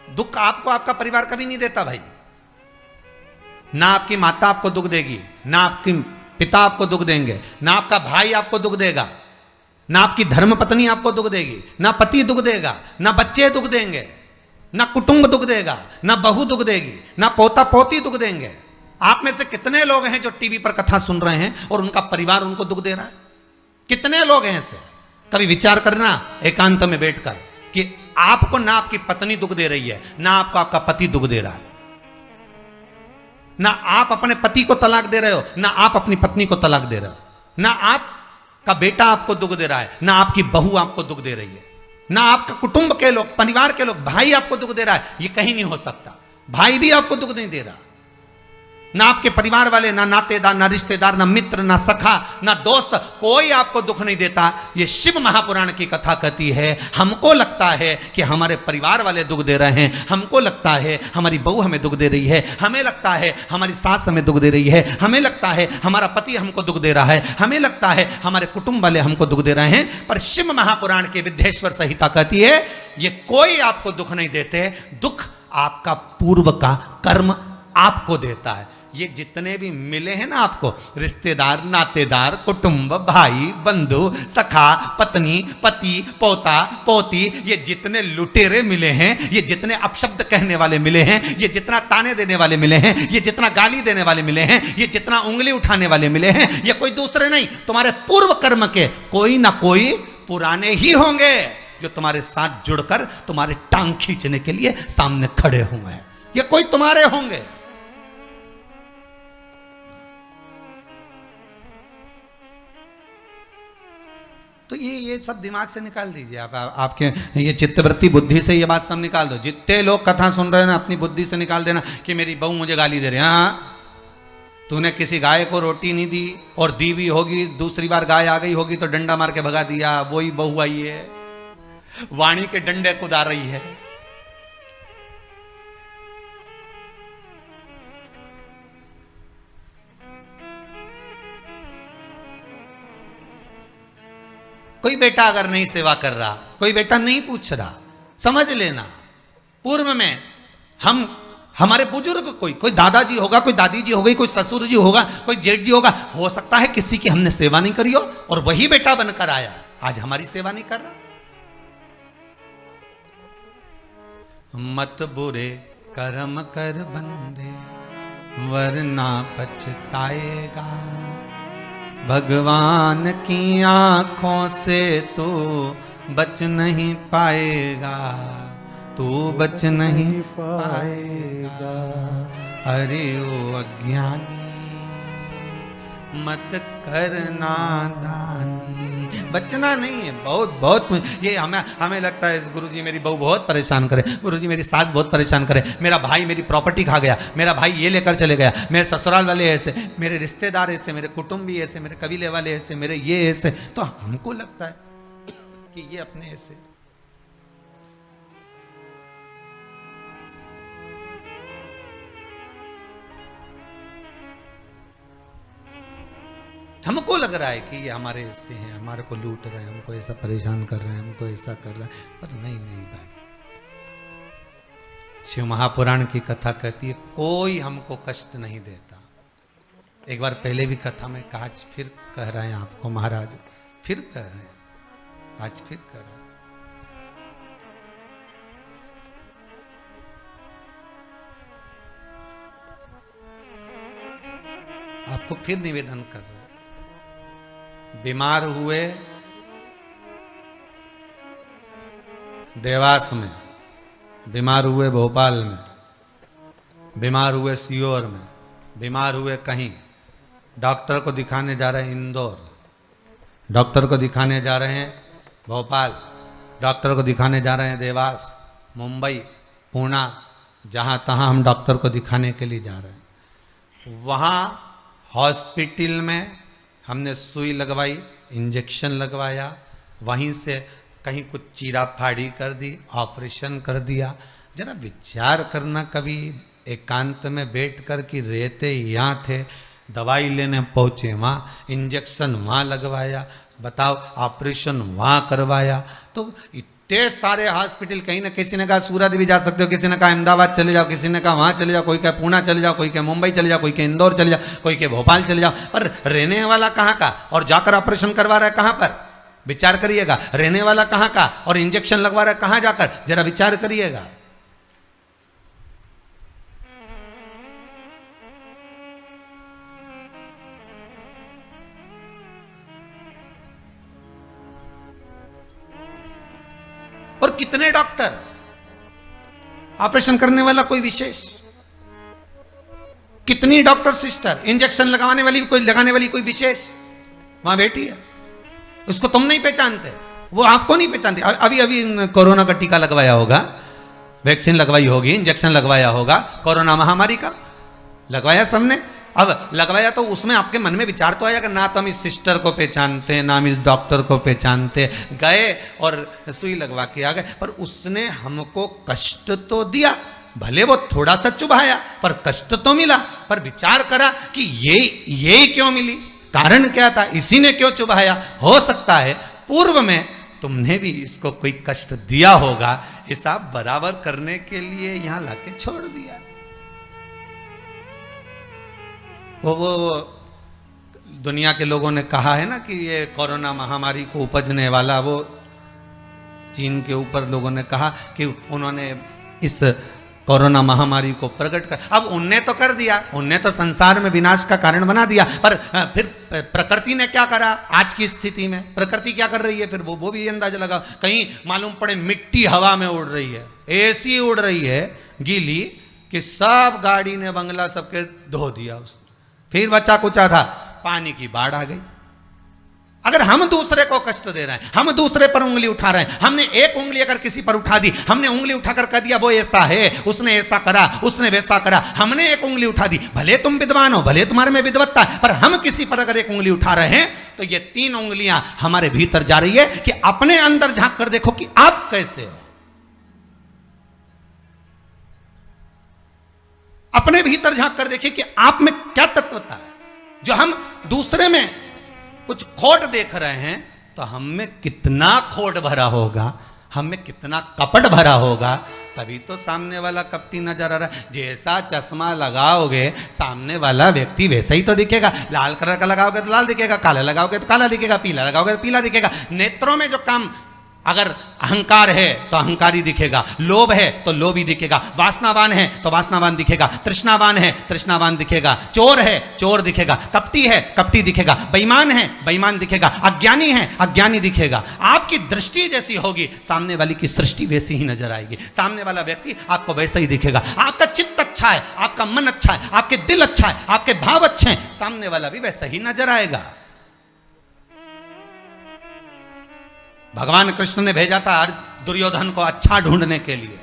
दुख आपको आपका परिवार कभी नहीं देता भाई। ना आपकी माता आपको दुख देगी, ना आपके पिता आपको दुख देंगे, ना आपका भाई आपको दुख देगा, ना आपकी धर्म पत्नी आपको दुख देगी, ना पति दुख देगा, ना बच्चे दुख देंगे, ना कुटुंब दुख देगा, ना बहू दुख देगी, ना पोता पोती दुख देंगे। आप में से कितने लोग हैं जो टीवी पर कथा सुन रहे हैं और उनका परिवार उनको दुख दे रहा है? कितने लोग हैं ऐसे? कभी विचार करना एकांत में बैठकर कि आपको ना आपकी पत्नी दुख दे रही है, ना आपको आपका पति दुख दे रहा है, ना आप अपने पति को तलाक दे रहे हो, ना आप अपनी पत्नी को तलाक दे रहे हो, ना आपका बेटा आपको दुख दे रहा है, ना आपकी बहू आपको दुख दे रही है, ना आपका कुटुंब के लोग, परिवार के लोग, भाई आपको दुख दे रहा है। ये कहीं नहीं हो सकता। भाई भी आपको दुख नहीं दे रहा, ना आपके परिवार वाले, ना नातेदार, ना रिश्तेदार, ना मित्र, ना सखा, ना दोस्त, कोई आपको दुख नहीं देता। ये शिव महापुराण की कथा कहती है हमको लगता है कि हमारे परिवार वाले दुख दे रहे हैं, हमको लगता है हमारी बहू हमें दुख दे रही है, हमें लगता है हमारी सास हमें दुख दे रही है, हमें लगता है हमारा पति हमको दुख दे रहा है, हमें लगता है हमारे कुटुंब वाले हमको दुख दे रहे हैं। पर शिव महापुराण की विद्येश्वर संहिता कहती है ये कोई आपको दुख नहीं देते, दुख आपका पूर्व का कर्म आपको देता है। ये जितने भी मिले हैं ना आपको, रिश्तेदार, नातेदार, कुटुंब, भाई, बंधु, सखा, पत्नी, पति, पोता, पोती, ये जितने लुटेरे मिले हैं, ये जितने अपशब्द कहने वाले मिले हैं, ये जितना ताने देने वाले मिले हैं, ये जितना गाली देने वाले मिले हैं, ये जितना उंगली उठाने वाले मिले हैं, ये कोई दूसरे नहीं, तुम्हारे पूर्व कर्म के कोई ना कोई पुराने ही होंगे जो तुम्हारे साथ जुड़कर तुम्हारे टांग खींचने के लिए सामने खड़े हुए हैं। ये कोई तुम्हारे होंगे। तो ये सब दिमाग से निकाल दीजिए आप, आपके ये चित्तवृत्ति बुद्धि से ये बात सब निकाल दो। जितने लोग कथा सुन रहे हैं ना, अपनी बुद्धि से निकाल देना कि मेरी बहू मुझे गाली दे रही है। हाँ, तूने किसी गाय को रोटी नहीं दी और दी भी होगी, दूसरी बार गाय आ गई होगी तो डंडा मार के भगा दिया, वही बहू आई है, वाणी के डंडे कुदा रही है। कोई बेटा अगर नहीं सेवा कर रहा, कोई बेटा नहीं पूछ रहा, समझ लेना पूर्व में हमारे बुजुर्ग, कोई दादाजी होगा, कोई दादी जी होगी, कोई ससुर जी होगा, कोई जेठ जी होगा, हो सकता है किसी की हमने सेवा नहीं करी हो और वही बेटा बनकर आया, आज हमारी सेवा नहीं कर रहा। मत बुरे कर्म कर बंदे वरना पछताएगा, भगवान की आंखों से तो बच नहीं पाएगा, तू बच नहीं पाएगा। अरे ओ अज्ञानी मत करना दानी, बचना नहीं है। बहुत ये हमें लगता है गुरुजी मेरी बहू बहुत परेशान करे, गुरुजी मेरी सास बहुत परेशान करे, मेरा भाई मेरी प्रॉपर्टी खा गया, मेरा भाई ये लेकर चले गया, मेरे ससुराल वाले ऐसे, मेरे रिश्तेदार ऐसे, मेरे कुटुंबी ऐसे, मेरे कबीले वाले ऐसे, मेरे ये ऐसे। तो हमको लगता है कि ये अपने ऐसे। हमको लग रहा है कि ये हमारे ऐसे हैं, हमारे को लूट रहे हैं, हमको ऐसा परेशान कर रहे हैं, हमको ऐसा कर रहे हैं, पर नहीं भाई। शिव महापुराण की कथा कहती है कोई हमको कष्ट नहीं देता। एक बार पहले भी कथा में कहा, आज फिर कह रहे हैं आपको महाराज, फिर कह रहे हैं, आज फिर कह रहे हैं। आपको फिर निवेदन कर रहे हैं, बीमार हुए देवास में, बीमार हुए भोपाल में, बीमार हुए सीहोर में, बीमार हुए कहीं, डॉक्टर को दिखाने जा रहे हैं इंदौर, डॉक्टर को दिखाने जा रहे हैं भोपाल, डॉक्टर को दिखाने जा रहे हैं देवास, मुंबई, पुणे, जहाँ तहाँ हम डॉक्टर को दिखाने के लिए जा रहे हैं। वहाँ हॉस्पिटल में हमने सुई लगवाई, इंजेक्शन लगवाया, वहीं से कहीं कुछ चीरा फाड़ी कर दी, ऑपरेशन कर दिया। जरा विचार करना कभी एकांत में बैठ कर कि रहते यहाँ थे, दवाई लेने पहुँचे वहाँ, इंजेक्शन वहाँ लगवाया, बताओ ऑपरेशन वहाँ करवाया। तो ते सारे हॉस्पिटल, कहीं ना किसी ने कहा सूरत भी जा सकते हो, किसी ने कहा अहमदाबाद चले जाओ, किसी ने कहा वहां चले जाओ, कोई कहा पुणे चले जाओ, कोई कहा मुंबई चले जाओ, कोई कहा इंदौर चले जाओ, कोई कहा भोपाल चले जाओ, पर रहने वाला कहाँ का और जाकर ऑपरेशन करवा रहा है कहाँ पर? विचार करिएगा। रहने वाला कहाँ का और इंजेक्शन लगवा रहा है कहाँ जाकर? जरा विचार करिएगा। और कितने डॉक्टर, ऑपरेशन करने वाला कोई विशेष, कितनी डॉक्टर सिस्टर, इंजेक्शन लगाने वाली कोई विशेष वहां बैठी है, उसको तुम नहीं पहचानते, वो आपको नहीं पहचानते। अभी अभी कोरोना का टीका लगवाया होगा, वैक्सीन लगवाई होगी, इंजेक्शन लगवाया होगा, कोरोना महामारी का लगवाया सबने। अब लगवाया तो उसमें आपके मन में विचार तो आया कि ना तो हम इस सिस्टर को पहचानते, ना हम इस डॉक्टर को पहचानते, गए और सुई लगवा के आ गए, पर उसने हमको कष्ट तो दिया, भले वो थोड़ा सा चुभाया पर कष्ट तो मिला। पर विचार करा कि ये क्यों मिली, कारण क्या था, इसी ने क्यों चुभाया? हो सकता है पूर्व में तुमने भी इसको कोई कष्ट दिया होगा, हिसाब बराबर करने के लिए यहां लाके छोड़ दिया। वो दुनिया के लोगों ने कहा है ना कि ये कोरोना महामारी को उपजने वाला, वो चीन के ऊपर लोगों ने कहा कि उन्होंने इस कोरोना महामारी को प्रकट कर, अब उनने तो कर दिया, उनने तो संसार में विनाश का कारण बना दिया, पर फिर प्रकृति ने क्या करा? आज की स्थिति में प्रकृति क्या कर रही है? फिर वो भी अंदाजा लगाओ। कहीं मालूम पड़े मिट्टी हवा में उड़ रही है, ऐसी उड़ रही है गीली कि सब गाड़ी ने बंगला सबके धो दिया उसने। फिर बचा कुचा था, पानी की बाढ़ आ गई। अगर हम दूसरे को कष्ट दे रहे हैं, हम दूसरे पर उंगली उठा रहे हैं, हमने एक उंगली अगर किसी पर उठा दी, हमने उंगली उठाकर कह दिया वो ऐसा है, उसने ऐसा करा, उसने वैसा करा, हमने एक उंगली उठा दी, भले तुम विद्वान हो, भले तुम्हारे में विद्वत्ता है, पर हम किसी पर अगर एक उंगली उठा रहे हैं तो ये 3 उंगलियां हमारे भीतर जा रही है कि अपने अंदर झांक कर देखो कि आप कैसे हो, अपने भीतर झांक कर देखिए कि आप में क्या तत्वता है। जो हम दूसरे में कुछ खोट देख रहे हैं तो हम में कितना खोट भरा होगा, हम में कितना कपट भरा होगा, तभी तो सामने वाला कपटी नजर आ रहा है। जैसा चश्मा लगाओगे सामने वाला व्यक्ति वैसा ही तो दिखेगा। लाल कलर का लगाओगे तो लाल दिखेगा, काला लगाओगे तो काला दिखेगा, पीला लगाओगे तो पीला दिखेगा। नेत्रों में जो काम, अगर अहंकार है तो अहंकारी दिखेगा, लोभ है तो लोभी दिखेगा, वासनावान है तो वासनावान दिखेगा, तृष्णावान है तृष्णावान दिखेगा, चोर है चोर दिखेगा, कपटी है कपटी दिखेगा, बेईमान है बेईमान दिखेगा, अज्ञानी है अज्ञानी दिखेगा। आपकी दृष्टि जैसी होगी सामने वाली की सृष्टि वैसी ही नजर आएगी, सामने वाला व्यक्ति आपको वैसा ही दिखेगा। आपका चित्त अच्छा है, आपका मन अच्छा है, आपके दिल अच्छा है, आपके भाव अच्छे हैं, सामने वाला भी वैसा ही नजर आएगा। भगवान कृष्ण ने भेजा था दुर्योधन को अच्छा ढूंढने के लिए,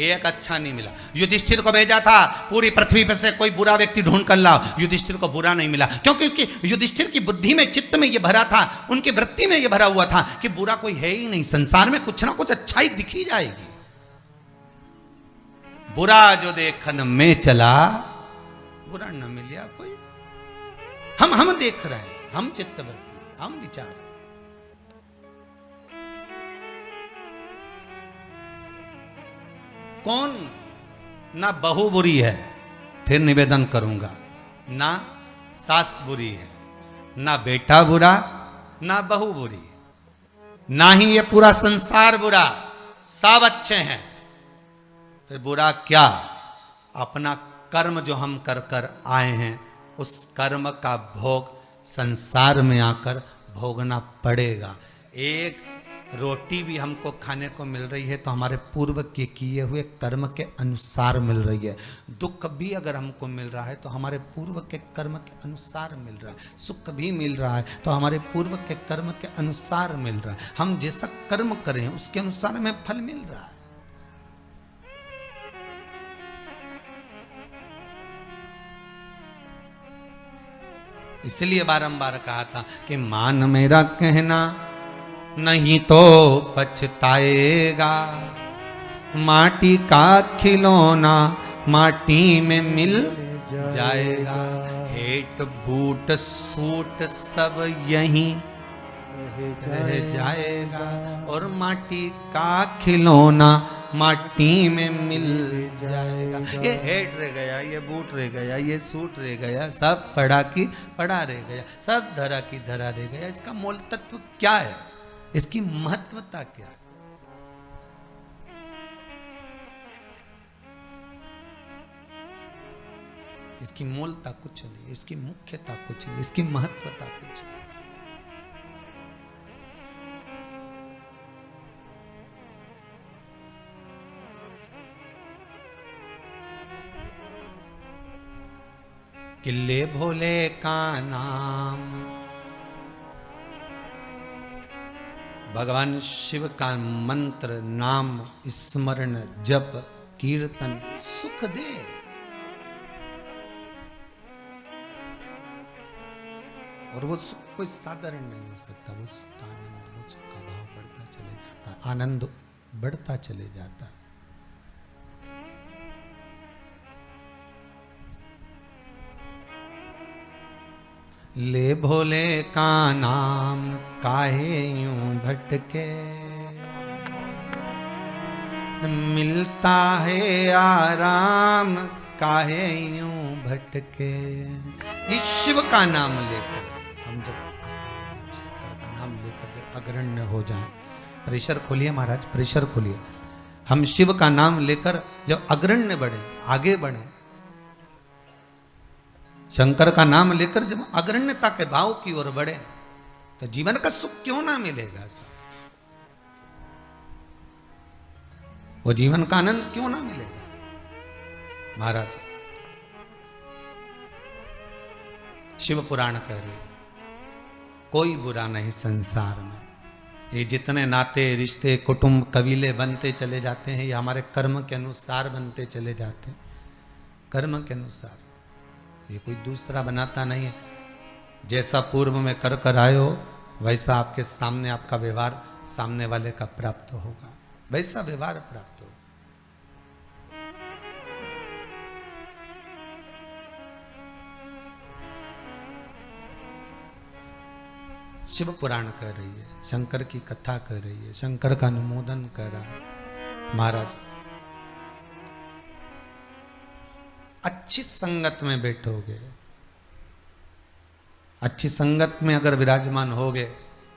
एक अच्छा नहीं मिला। युधिष्ठिर को भेजा था पूरी पृथ्वी पर से कोई बुरा व्यक्ति ढूंढ कर लाओ, युधिष्ठिर को बुरा नहीं मिला, क्योंकि उसकी युधिष्ठिर की बुद्धि में, चित्त में ये भरा था, उनकी वृत्ति में ये भरा हुआ था कि बुरा कोई है ही नहीं, संसार में कुछ ना कुछ अच्छाई दिखी जाएगी। बुरा जो देखन में चला बुरा न मिलिया कोई। हम देख रहे हैं, हम चित्तवृत्ति से, हम विचार, कौन ना बहू बुरी है, फिर निवेदन करूंगा, ना सास बुरी है, ना बेटा बुरा, ना बहू बुरी, ना ही ये पूरा संसार बुरा, सब अच्छे हैं। फिर बुरा क्या? अपना कर्म जो हम कर कर आए हैं, उस कर्म का भोग संसार में आकर भोगना पड़ेगा। एक रोटी भी हमको खाने को मिल रही है तो हमारे पूर्व के किए हुए कर्म के अनुसार मिल रही है। दुख भी अगर हमको मिल रहा है तो हमारे पूर्व के कर्म के अनुसार मिल रहा है। सुख भी मिल रहा है तो हमारे पूर्व के कर्म के अनुसार मिल रहा है। हम जैसा कर्म करें उसके अनुसार हमें फल मिल रहा है। इसलिए बारंबार कहा था कि मान मेरा कहना नहीं तो पछताएगा, माटी का खिलौना माटी में मिल जाएगा, हेट बूट सूट सब यहीं रह जाएगा, और माटी का खिलौना माटी में मिल जाएगा। ये हेड रह गया, ये बूट रह गया, ये सूट रह गया, सब पड़ा की पड़ा रह गया, सब धरा की धरा रह गया। इसका मूल तत्व क्या है? इसकी महत्वता क्या है? इसकी मूलता कुछ नहीं, इसकी मुख्यता कुछ नहीं, इसकी महत्वता कुछ नहीं। किले भोले का नाम, भगवान शिव का मंत्र, नाम स्मरण जप कीर्तन सुख दे। और वो सुख कोई साधारण नहीं हो सकता। वो सुख का आनंद, वो सुख का भाव बढ़ता चले जाता है, आनंद बढ़ता चले जाता है। ले भोले का नाम काहे यूं भटके, मिलता है आराम काहे यूं भटके। इस शिव का नाम लेकर हम जब शंकर का नाम लेकर जब अग्रण्य हो जाएं, प्रेशर खोलिए महाराज, प्रेशर खोलिए। हम शिव का नाम लेकर जब अग्रण्य बढ़े, आगे बढ़े, शंकर का नाम लेकर जब अग्रण्यता के भाव की ओर बढ़े, तो जीवन का सुख क्यों ना मिलेगा सर? वो जीवन का आनंद क्यों ना मिलेगा महाराज? शिव पुराण कह रहे कोई बुरा नहीं संसार में। ये जितने नाते रिश्ते कुटुंब कबीले बनते चले जाते हैं, ये हमारे कर्म के अनुसार बनते चले जाते हैं, कर्म के अनुसार। ये कोई दूसरा बनाता नहीं है। जैसा पूर्व में कर कर आए हो, वैसा आपके सामने आपका व्यवहार सामने वाले का प्राप्त होगा, वैसा व्यवहार प्राप्त होगा। शिव पुराण कह रही है, शंकर की कथा कह रही है, शंकर का अनुमोदन कर रहा है महाराज। अच्छी संगत में बैठोगे, अच्छी संगत में अगर विराजमान होगे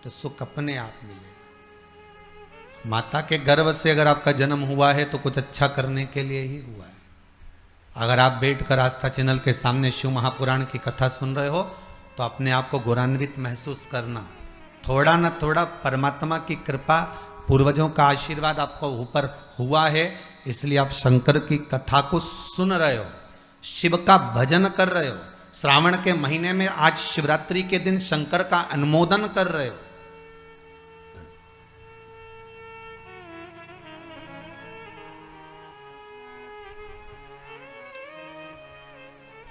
तो सुख अपने आप मिलेगा। माता के गर्भ से अगर आपका जन्म हुआ है तो कुछ अच्छा करने के लिए ही हुआ है। अगर आप बैठकर आस्था चैनल के सामने शिव महापुराण की कथा सुन रहे हो तो अपने आप को गौरवान्वित महसूस करना। थोड़ा न थोड़ा परमात्मा की कृपा, पूर्वजों का आशीर्वाद आपको ऊपर हुआ है, इसलिए आप शंकर की कथा को सुन रहे हो, शिव का भजन कर रहे हो। श्रावण के महीने में आज शिवरात्रि के दिन शंकर का अनुमोदन कर रहे हो।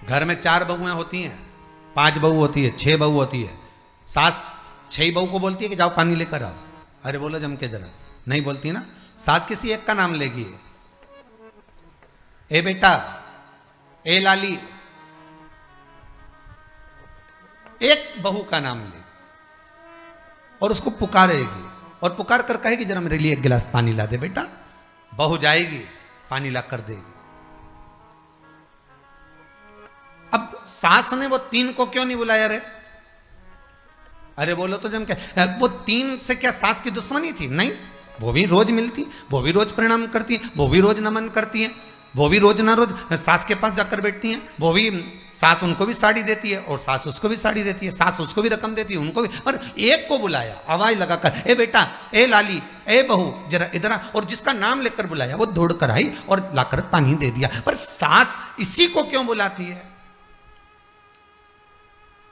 घर में 4 बहुएं होती हैं, 5 बहू होती है, 6 बहू होती है। सास 6 बहू को बोलती है कि जाओ पानी लेकर आओ, अरे बोलो जम के जरा, नहीं बोलती ना। सास किसी एक का नाम लेगी, ए बेटा, ए लाली, एक बहू का नाम लेगी और उसको पुकारेगी और पुकार कर कहेगी जरा मेरे लिए 1 गिलास पानी ला दे बेटा। बहू जाएगी, पानी ला कर देगी। अब सास ने वो 3 को क्यों नहीं बुलाया रे? अरे बोलो तो जम के, वो 3 से क्या सास की दुश्मनी थी? नहीं, वो भी रोज मिलती, वो भी रोज प्रणाम करती है, वो भी रोज नमन करती है, वो भी रोज ना रोज सास के पास जाकर बैठती हैं, वो भी सास उनको भी साड़ी देती है और सास उसको भी साड़ी देती है, सास उसको भी रकम देती है, उनको भी। पर एक को बुलाया आवाज लगाकर, ए बेटा, ए लाली, ए बहू, जरा इधर आ, और जिसका नाम लेकर बुलाया वो दौड़ कर आई और लाकर पानी दे दिया। पर सास इसी को क्यों बुलाती है?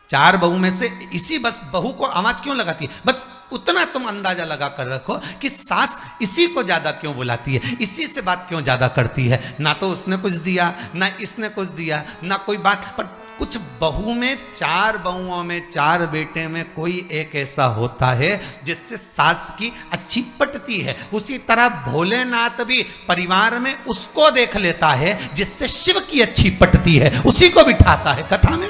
4 बहू में से इसी बस बहू को आवाज क्यों लगाती है? बस उतना तुम अंदाजा लगा कर रखो कि सास इसी को ज्यादा क्यों बुलाती है, इसी से बात क्यों ज्यादा करती है। ना तो उसने कुछ दिया, ना इसने कुछ दिया, ना कोई बात। पर कुछ बहू में, 4 बहुओं में, 4 बेटे में कोई एक ऐसा होता है जिससे सास की अच्छी पटती है। उसी तरह भोलेनाथ भी परिवार में उसको देख लेता है जिससे शिव की अच्छी पटती है, उसी को बिठाता है कथा में।